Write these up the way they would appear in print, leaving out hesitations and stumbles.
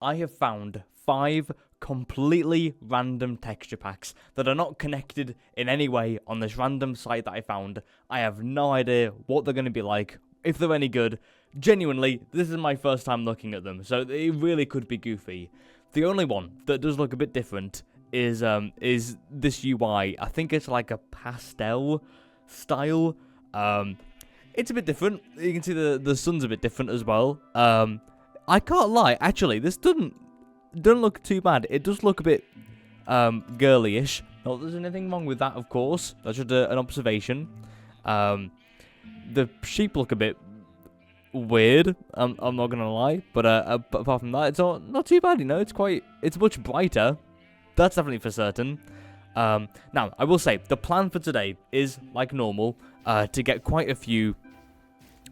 I have found 5 completely random texture packs that are not connected in any way on this random site that I found. I have no idea what they're going to be like, if they're any good. Genuinely, this is my first time looking at them, so it really could be goofy. The only one that does look a bit different is this UI. I think it's like a pastel style. It's a bit different. You can see the sun's a bit different as well. I can't lie. Actually, this doesn't look too bad. It does look a bit girly-ish. Not that there's anything wrong with that, of course. That's just an observation. The sheep look a bit weird. I'm not gonna lie, but apart from that, it's not too bad. You know, it's much brighter. That's definitely for certain. Now, I will say the plan for today is like normal. To get quite a few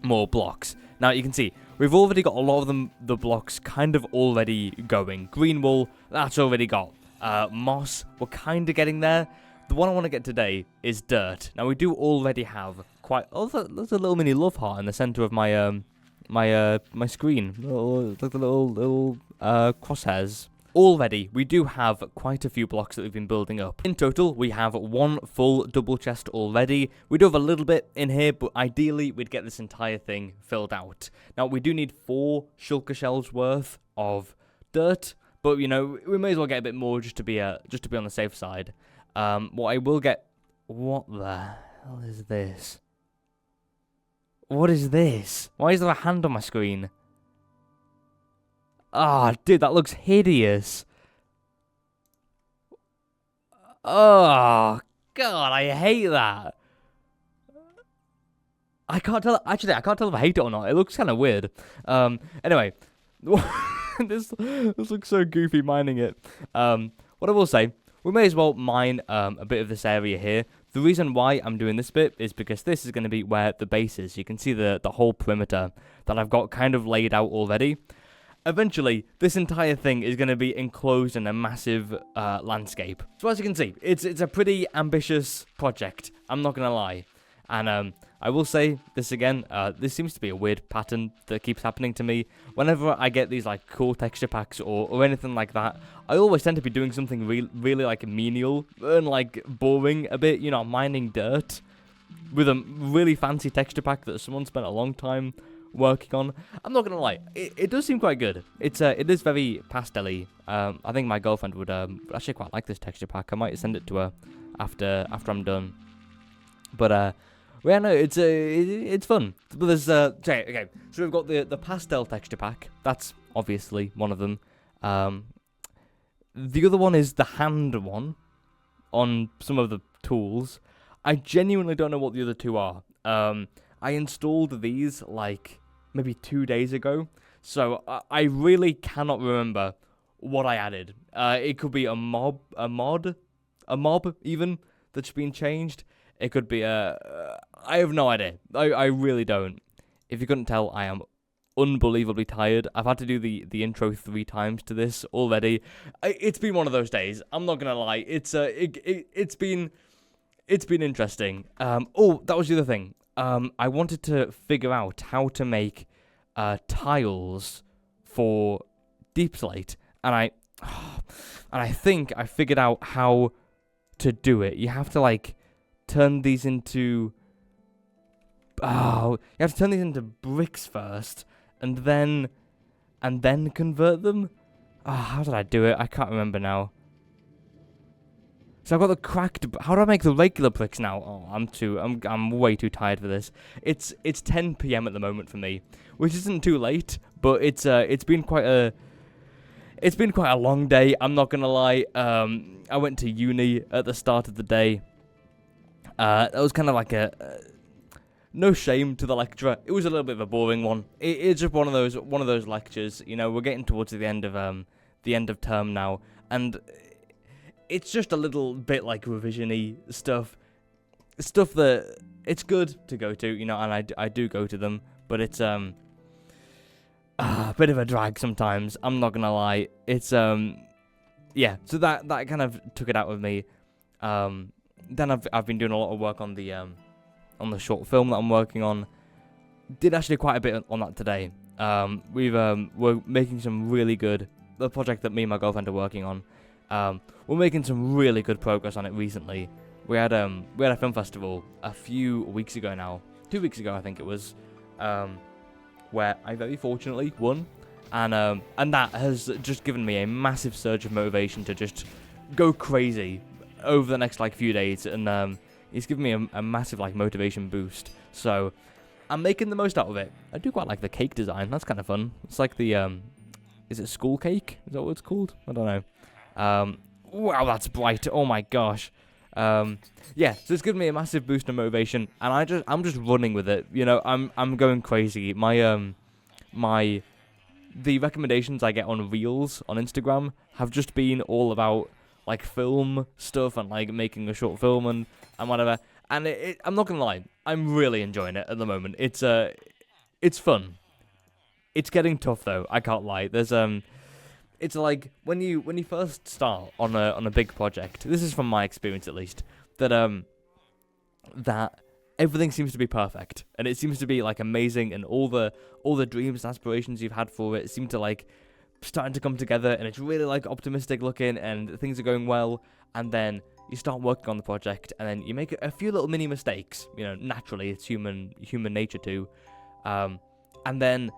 more blocks. Now you can see we've already got a lot of the blocks kind of already going. Green wool, that's already got. Moss, we're kind of getting there. The one I want to get today is dirt. Now we do already have quite. Oh, there's a little mini love heart in the center of my my screen. Like the little crosshairs. Already, we do have quite a few blocks that we've been building up. In total, we have 1 full double chest already. We do have a little bit in here, but ideally, we'd get this entire thing filled out. Now, we do need 4 shulker shells worth of dirt, but, you know, we may as well get a bit more just to be on the safe side. What I will get... What the hell is this? What is this? Why is there a hand on my screen? Ah, dude, that looks hideous. Oh, God, I hate that. I can't tell. Actually, I can't tell if I hate it or not. It looks kind of weird. Anyway, this looks so goofy mining it. What I will say, we may as well mine a bit of this area here. The reason why I'm doing this bit is because this is going to be where the base is. You can see the whole perimeter that I've got kind of laid out already. Eventually, this entire thing is going to be enclosed in a massive landscape. So as you can see, it's a pretty ambitious project. I'm not going to lie. And I will say this again, this seems to be a weird pattern that keeps happening to me. Whenever I get these like cool texture packs or anything like that, I always tend to be doing something really like menial and like boring a bit, you know, mining dirt with a really fancy texture pack that someone spent a long time working on. I'm not gonna lie, it does seem quite good. It is very pastel-y. I think my girlfriend would actually quite like this texture pack. I might send it to her after I'm done. But yeah, no, it's fun. But there's okay. So we've got the pastel texture pack. That's obviously one of them. The other one is the hand one on some of the tools. I genuinely don't know what the other two are. I installed these like maybe 2 days ago, so I really cannot remember what I added. It could be a mob even that's been changed. It could be I have no idea. I really don't. If you couldn't tell, I am unbelievably tired. I've had to do the intro 3 times to this already. It's been one of those days. I'm not gonna lie. It's been interesting. Oh, that was the other thing. I wanted to figure out how to make tiles for deep slate, and I think I figured out how to do it. You have to like turn these into bricks first, and then convert them. How did I do it? I can't remember now. So I've got the cracked. How do I make the regular bricks now? Oh, I'm way too tired for this. It's 10 p.m. at the moment for me, which isn't too late, but it's been quite a long day. I'm not gonna lie. I went to uni at the start of the day. That was kind of like no shame to the lecturer. It was a little bit of a boring one. It's just one of those lectures. You know, we're getting towards the end of term now, and it's just a little bit like revision-y stuff that it's good to go to, you know, and I do go to them, but it's a bit of a drag sometimes. I'm not gonna lie. It's yeah. So that kind of took it out of me. Then I've been doing a lot of work on the short film that I'm working on. Did actually quite a bit on that today. We're making some really good the project that me and my girlfriend are working on. We're making some really good progress on it recently. We had a film festival a few weeks ago now, 2 weeks ago I think it was, where I very fortunately won, and that has just given me a massive surge of motivation to just go crazy over the next like few days, and it's given me a massive like motivation boost. So I'm making the most out of it. I do quite like the cake design. That's kind of fun. It's like the is it school cake? Is that what it's called? I don't know. Wow, that's bright. Oh my gosh. Yeah, so it's given me a massive boost of motivation, and I'm just running with it. You know, I'm going crazy. The recommendations I get on Reels on Instagram have just been all about like film stuff and like making a short film and whatever. And I'm not gonna lie, I'm really enjoying it at the moment. It's fun. It's getting tough though. I can't lie. There's it's like when you first start on a big project. This is from my experience at least. That everything seems to be perfect, and it seems to be like amazing, and all the dreams and aspirations you've had for it seem to like starting to come together, and it's really like optimistic looking, and things are going well. And then you start working on the project, and then you make a few little mini mistakes. You know, naturally, it's human nature too. And then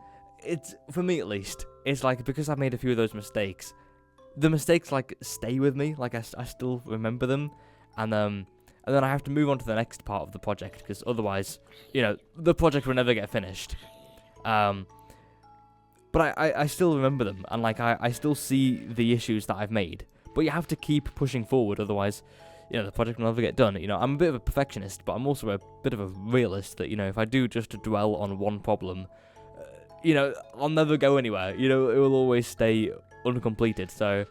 it's, for me at least, it's like because I've made a few of those mistakes, the mistakes like stay with me. Like I still remember them, and then I have to move on to the next part of the project, because otherwise, you know, the project will never get finished. But I still remember them, and like I still see the issues that I've made. But you have to keep pushing forward, otherwise, you know, the project will never get done. You know, I'm a bit of a perfectionist, but I'm also a bit of a realist. That, you know, if I do just dwell on one problem, you know, I'll never go anywhere. You know, it will always stay uncompleted. So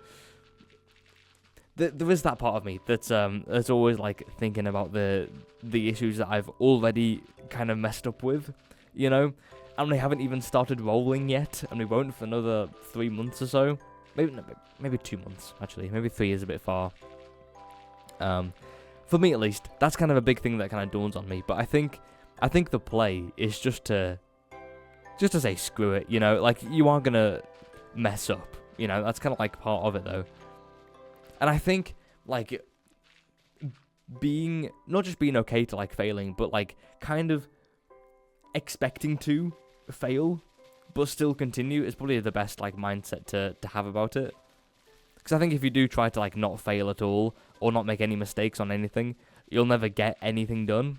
there is that part of me that's always like thinking about the issues that I've already kind of messed up with, you know, and we haven't even started rolling yet, and we won't for another 3 months or so. Maybe 2 months actually. Maybe 3 is a bit far. For me at least, that's kind of a big thing that kind of dawns on me. But I think the play is just to say screw it, you know, like you are gonna mess up, you know, that's kind of like part of it though. And I think like not just being okay to like failing, but like kind of expecting to fail but still continue is probably the best like mindset to have about it. Because I think if you do try to like not fail at all, or not make any mistakes on anything, you'll never get anything done.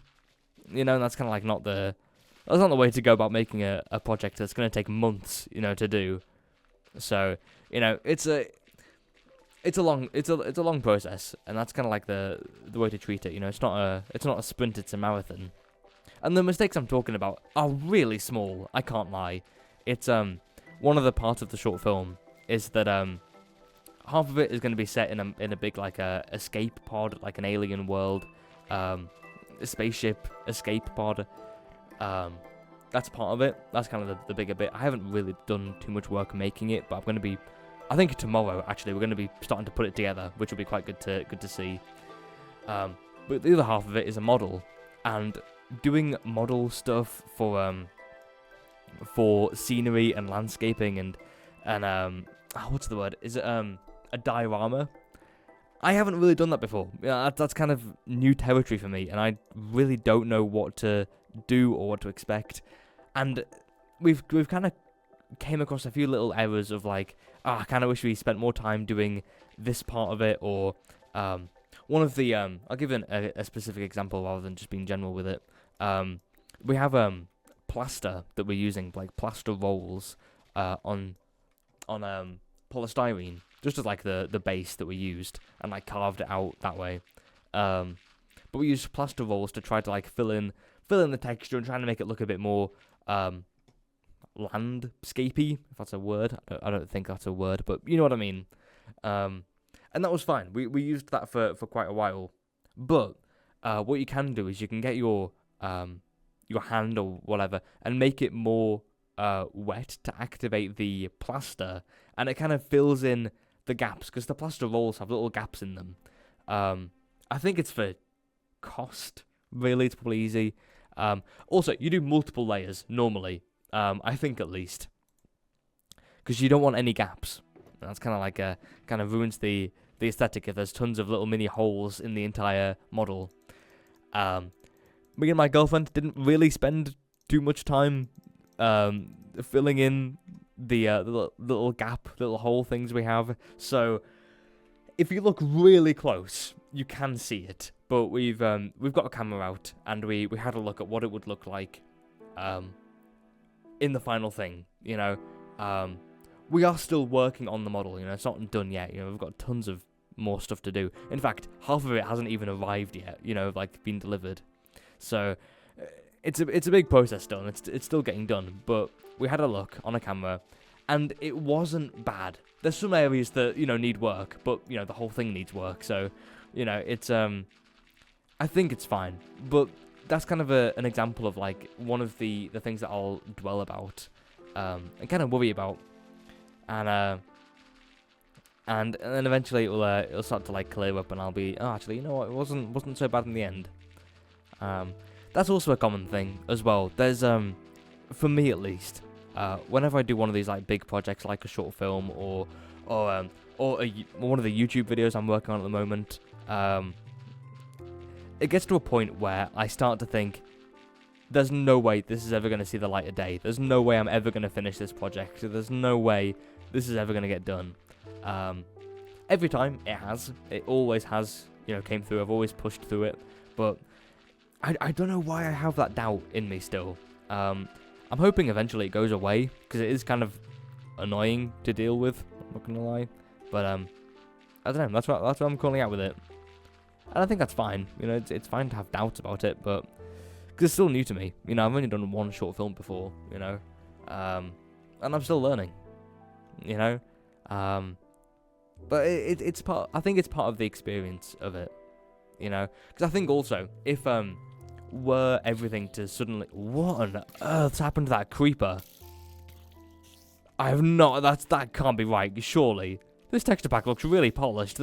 You know, and that's kind of like that's not the way to go about making a project that's going to take months, you know, to do. So, you know, it's a long process, and that's kind of like the way to treat it. You know, it's not a sprint, it's a marathon. And the mistakes I'm talking about are really small. I can't lie. It's one of the parts of the short film is that half of it is going to be set in a big like escape pod, like an alien world, a spaceship escape pod. That's part of it. That's kind of the bigger bit. I haven't really done too much work making it, but I'm going to be, I think tomorrow actually we're going to be starting to put it together, which will be quite good to see. But the other half of it is a model, and doing model stuff for scenery and landscaping and what's the word? Is it a diorama? I haven't really done that before. Yeah, that's kind of new territory for me, and I really don't know what to do or what to expect. And we've kind of came across a few little errors of like, I kind of wish we spent more time doing this part of it, or one of the I'll give a specific example rather than just being general with it. We have plaster that we're using, like plaster rolls on polystyrene, just as like the base that we used, and like carved it out that way. But we used plaster rolls to try to like fill in the texture and trying to make it look a bit more landscapey, if that's a word. I don't think that's a word, but you know what I mean. And that was fine. We used that for quite a while. But what you can do is you can get your hand or whatever and make it more wet to activate the plaster, and it kind of fills in the gaps, because the plaster rolls have little gaps in them. I think it's for cost, really. It's probably easy. Also, you do multiple layers normally, I think at least, because you don't want any gaps. That's kind of like kind of ruins the aesthetic if there's tons of little mini holes in the entire model. Me and my girlfriend didn't really spend too much time filling in the little gap, little hole things we have. So if you look really close, you can see it. But we've got a camera out, and we had a look at what it would look like in the final thing. You know, we are still working on the model. You know, it's not done yet. You know, we've got tons of more stuff to do. In fact, half of it hasn't even arrived yet. You know, like been delivered. So it's a big process still. And it's still getting done. But we had a look on a camera, and it wasn't bad. There's some areas that, you know, need work, but, you know, the whole thing needs work. So, you know, it's I think it's fine. But that's kind of an example of like one of the things that I'll dwell about and kind of worry about. And then eventually it'll start to like clear up, and I'll be, oh, actually, you know what, it wasn't so bad in the end. That's also a common thing as well. There's for me at least, whenever I do one of these like big projects like a short film or one of the YouTube videos I'm working on at the moment, it gets to a point where I start to think, there's no way this is ever going to see the light of day. There's no way I'm ever going to finish this project. There's no way this is ever going to get done. Every time it always has, you know, came through. I've always pushed through it, but I don't know why I have that doubt in me still. I'm hoping eventually it goes away, because it is kind of annoying to deal with, I'm not gonna lie. But I don't know, that's what I'm calling out with it. And I think that's fine. You know, it's fine to have doubts about it, but because it's still new to me. You know, I've only done one short film before, you know, and I'm still learning, you know. But it's part. I think it's part of the experience of it, you know. Because I think also, if were everything to suddenly, what on earth's happened to that creeper? I have not. That can't be right. Surely this texture pack looks really polished.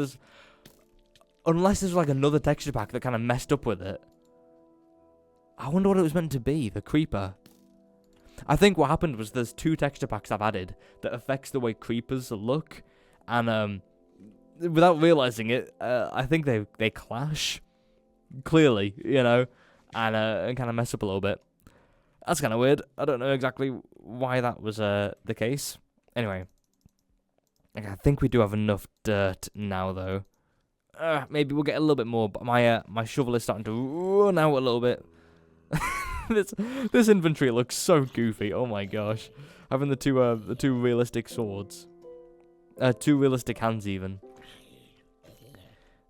Unless there's like another texture pack that kind of messed up with it. I wonder what it was meant to be. The creeper. I think what happened was there's 2 texture packs I've added that affects the way creepers look, and without realizing it, I think they clash clearly, you know, and kind of mess up a little bit. That's kind of weird. I don't know exactly why that was the case. Anyway, okay, I think we do have enough dirt now, though. Maybe we'll get a little bit more, but my shovel is starting to run out a little bit. This inventory looks so goofy. Oh my gosh, having the two realistic swords, 2 realistic hands even.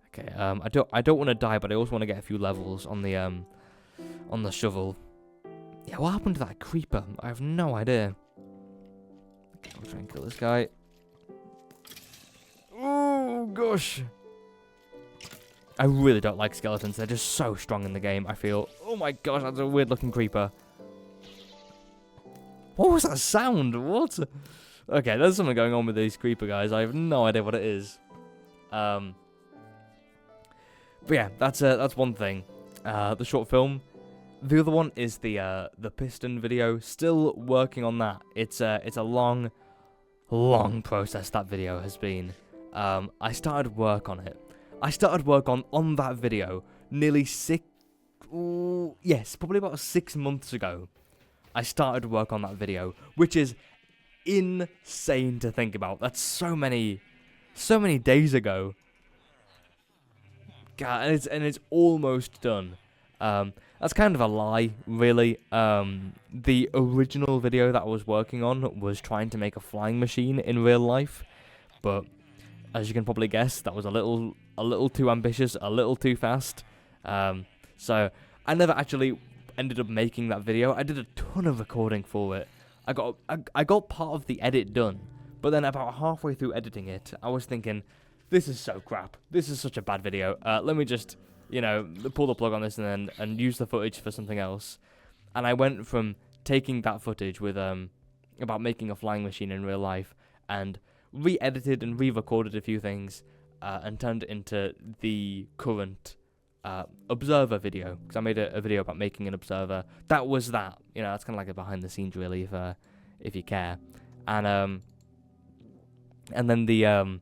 Okay, I don't want to die, but I also want to get a few levels on the shovel. Yeah, what happened to that creeper? I have no idea. Okay, I'll try and kill this guy. Oh gosh. I really don't like skeletons. They're just so strong in the game, I feel. Oh my gosh, that's a weird looking creeper. What was that sound? What? Okay, there's something going on with these creeper guys. I have no idea what it is. But yeah, that's one thing. The short film. The other one is the piston video. Still working on that. It's a long process, that video has been. I started work on it. I started work on that video nearly probably about 6 months ago. I started work on that video, which is insane to think about. That's so many days ago. God, and it's almost done. That's kind of a lie, really. The original video that I was working on was trying to make a flying machine in real life, but as you can probably guess, that was a little too ambitious, a little too fast. So I never actually ended up making that video. I did a ton of recording for it. I got part of the edit done, but then about halfway through editing it, I was thinking, this is so crap. This is such a bad video. Let me just, you know, pull the plug on this and use the footage for something else. And I went from taking that footage with about making a flying machine in real life and re-edited and re-recorded a few things and turned it into the current observer video, because I made a video about making an observer. That was that. You know, that's kind of like a behind the scenes, really, if you care. And And then that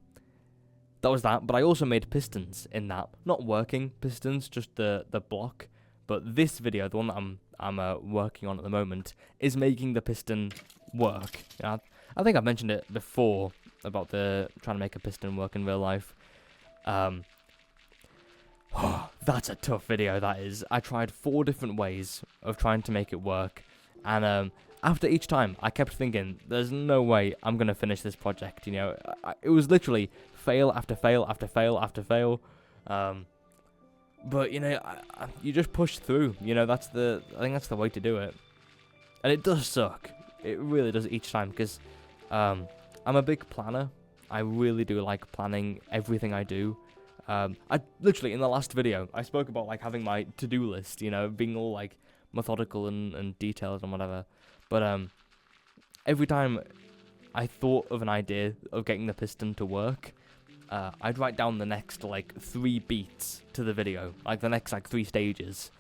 was that. But I also made pistons in that, not working pistons, just the block. But this video, the one that I'm working on at the moment, is making the piston work. Yeah, I think I've mentioned it before about the trying to make a piston work in real life. That's a tough video, that is. I tried 4 different ways of trying to make it work, and after each time, I kept thinking, there's no way I'm going to finish this project, you know. It was literally fail after fail after fail after fail, but, you know, you just push through, you know. I think that's the way to do it, and it does suck. It really does each time, because I'm a big planner. I really do like planning everything I do. I literally, in the last video, I spoke about, like, having my to-do list, you know, being all, like, methodical and detailed and whatever. But every time I thought of an idea of getting the piston to work, I'd write down the next, like, 3 beats to the video, like the next, like, 3 stages.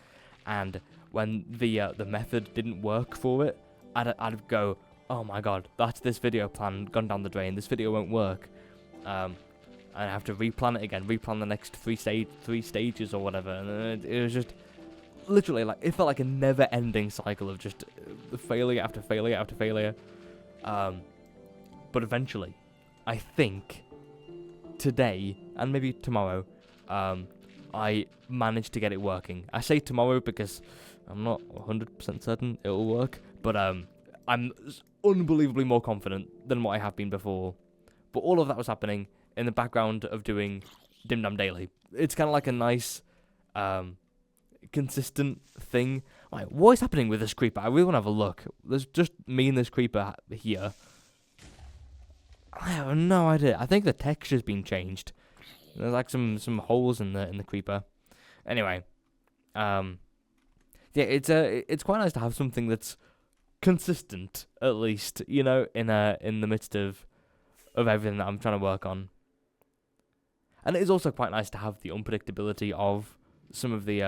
And when the method didn't work for it, I'd go, oh my god, that's this video plan gone down the drain. This video won't work. And I have to replan it again, replan the next 3 stages or whatever. And it was just literally, like, it felt like a never-ending cycle of just failure after failure after failure. But eventually, I think today and maybe tomorrow, I managed to get it working. I say tomorrow because I'm not 100% certain it'll work, but I'm unbelievably more confident than what I have been before. But all of that was happening in the background of doing DimDamDaily. It's kind of like a nice, consistent thing. Right, what is happening with this creeper? I really want to have a look. There's just me and this creeper here. I have no idea. I think the texture's been changed. There's like some holes in the creeper. Anyway, yeah, it's quite nice to have something that's consistent, at least, you know, in the midst of everything that I'm trying to work on. And it is also quite nice to have the unpredictability of some of the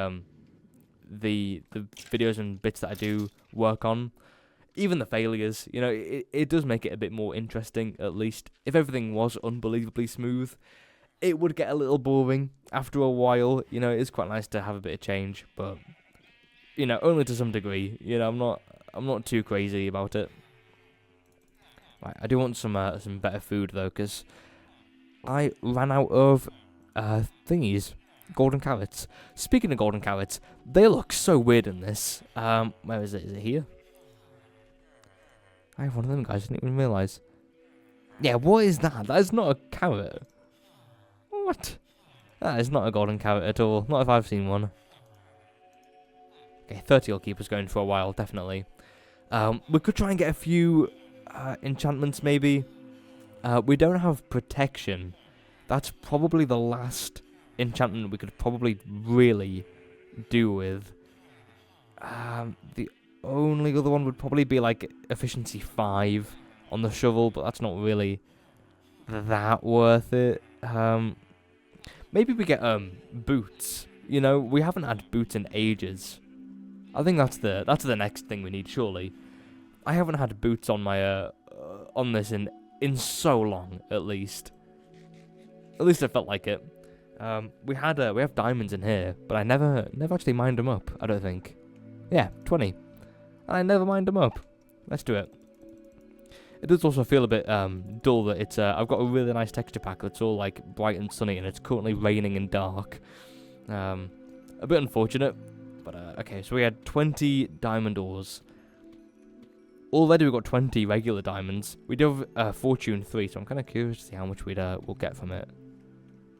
videos and bits that I do work on. Even the failures, you know, it does make it a bit more interesting, at least. If everything was unbelievably smooth, it would get a little boring after a while. You know, it's quite nice to have a bit of change, but, you know, only to some degree. You know, I'm not too crazy about it. Right, I do want some better food, though, because I ran out of thingies. Golden carrots. Speaking of golden carrots, they look so weird in this. Where is it? Is it here? I have one of them, guys. I didn't even realise. Yeah, what is that? That is not a carrot. What? That is not a golden carrot at all. Not if I've seen one. Okay, 30 will keep us going for a while, definitely. We could try and get a few enchantments, maybe. We don't have protection. That's probably the last enchantment we could probably really do with. The only other one would probably be like efficiency 5 on the shovel, but that's not really that worth it. Maybe we get boots. You know, we haven't had boots in ages. I think that's the next thing we need, surely. I haven't had boots on my on this in so long, at least. At least I felt like it. We have diamonds in here, but I never actually mined them up, I don't think. Yeah, 20. I never mined them up. Let's do it. It does also feel a bit dull that it's I've got a really nice texture pack that's all like bright and sunny, and it's currently raining and dark. A bit unfortunate, but okay. So we had 20 diamond ores. Already we've got 20 regular diamonds. We do have fortune 3, so I'm kind of curious to see how much we'll get from it.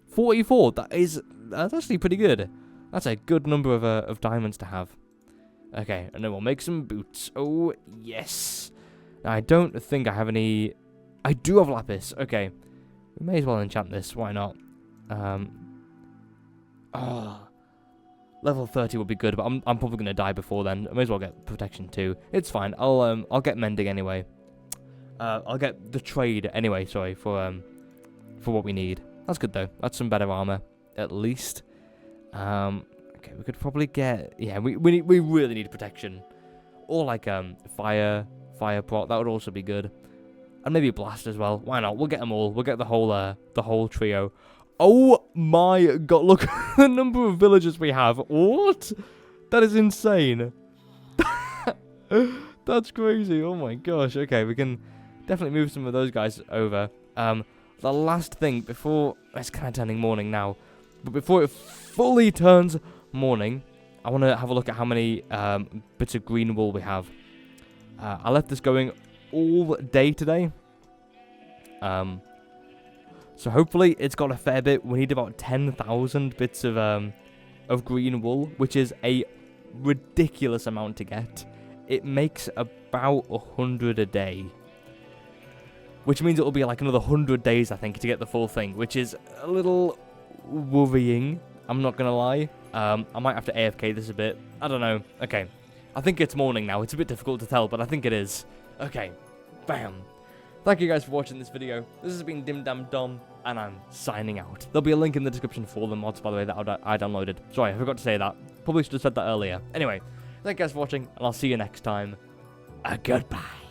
44. That's actually pretty good. That's a good number of diamonds to have. Okay, and then we'll make some boots. Oh yes. Now, I don't think I have any. I do have lapis. Okay, we may as well enchant this. Why not? Level 30 would be good, but I'm probably gonna die before then. I may as well get protection too. It's fine. I'll get mending anyway. I'll get the trade anyway. Sorry for what we need. That's good though. That's some better armor at least. Okay, we could probably get. Yeah, we really need protection, or like fire prot. That would also be good. And maybe a blast as well. Why not? We'll get them all. We'll get the whole trio. Oh my god, look at the number of villagers we have. What? That is insane. That's crazy. Oh my gosh. Okay, we can definitely move some of those guys over. The last thing before... It's kind of turning morning now. But before it fully turns morning, I want to have a look at how many bits of green wool we have. I left this going all day today. So hopefully it's got a fair bit. We need about 10,000 bits of green wool, which is a ridiculous amount to get. It makes about 100 a day, which means it will be like another 100 days, I think, to get the full thing, which is a little worrying. I'm not gonna lie. I might have to AFK this a bit. I don't know. Okay, I think it's morning now. It's a bit difficult to tell, but I think it is. Okay, bam. Thank you guys for watching this video. This has been DimDamDom, and I'm signing out. There'll be a link in the description for all the mods, by the way, that I downloaded. Sorry, I forgot to say that. Probably should have said that earlier. Anyway, thank you guys for watching, and I'll see you next time. Goodbye.